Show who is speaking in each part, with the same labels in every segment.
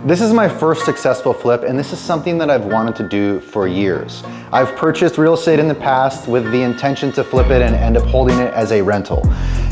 Speaker 1: This is my first successful flip, and this is something that I've wanted to do for years. I've purchased real estate in the past with the intention to flip it and end up holding it as a rental.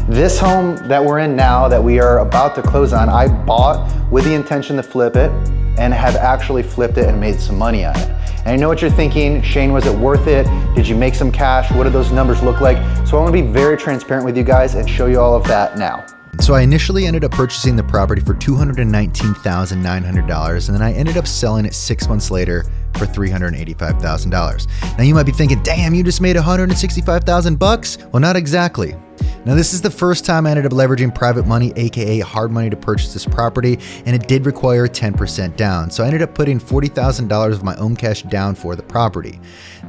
Speaker 1: This home that we're in now, that we are about to close on, I bought with the intention to flip it and have actually flipped it and made some money on it. And I know what you're thinking, Shane, was it worth it? Did you make some cash? What do those numbers look like? So I want to be very transparent with you guys and show you all of that now.
Speaker 2: So I initially ended up purchasing the property for $219,900, and then I ended up selling it 6 months later for $385,000. Now you might be thinking, damn, you just made $165,000? Well, not exactly. Now this is the first time I ended up leveraging private money, aka hard money, to purchase this property, and it did require 10% down. So I ended up putting $40,000 of my own cash down for the property.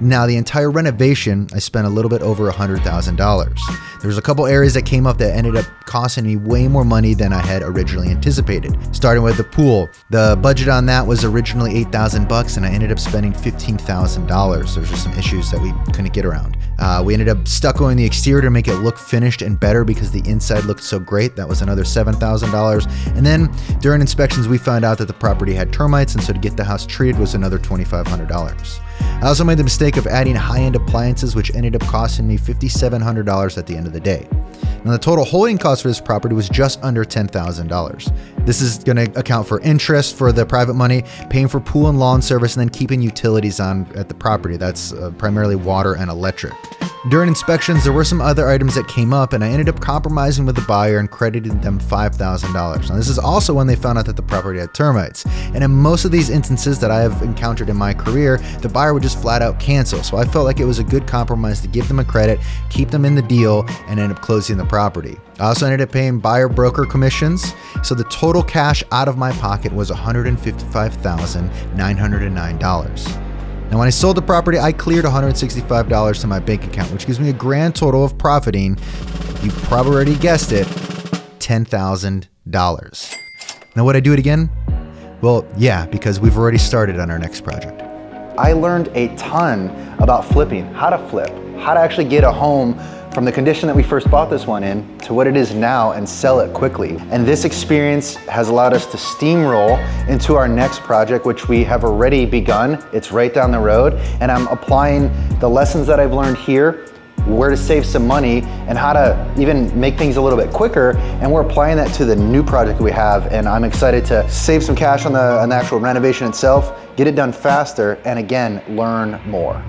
Speaker 2: Now the entire renovation, I spent a little bit over $100,000. There's a couple areas that came up that ended up costing me way more money than I had originally anticipated. Starting with the pool, the budget on that was originally $8,000 and I ended up spending $15,000. There's just some issues that we couldn't get around. We ended up stuccoing the exterior to make it look finished and better because the inside looked so great. That was another $7,000. And then during inspections, we found out that the property had termites, and so to get the house treated was another $2,500. I also made the mistake of adding high-end appliances, which ended up costing me $5,700 at the end of the day. Now the total holding cost for this property was just under $10,000. This is going to account for interest for the private money, paying for pool and lawn service, and then keeping utilities on at the property. That's primarily water and electric. During inspections, there were some other items that came up, and I ended up compromising with the buyer and crediting them $5,000. Now this is also when they found out that the property had termites. And in most of these instances that I have encountered in my career, the buyer would just flat out cancel. So I felt like it was a good compromise to give them a credit, keep them in the deal, and end up closing the property. I also ended up paying buyer broker commissions. So the total cash out of my pocket was $155,909. Now, when I sold the property, I cleared $165 to my bank account, which gives me a grand total of profiting, you probably already guessed it, $10,000. Now, would I do it again? Well, yeah, because we've already started on our next project.
Speaker 1: I learned a ton about flipping, how to flip, how to actually get a home from the condition that we first bought this one in to what it is now and sell it quickly. And this experience has allowed us to steamroll into our next project, which we have already begun. It's right down the road, and I'm applying the lessons that I've learned here, where to save some money and how to even make things a little bit quicker, and we're applying that to the new project we have, and I'm excited to save some cash on the actual renovation itself, get it done faster, and again, learn more.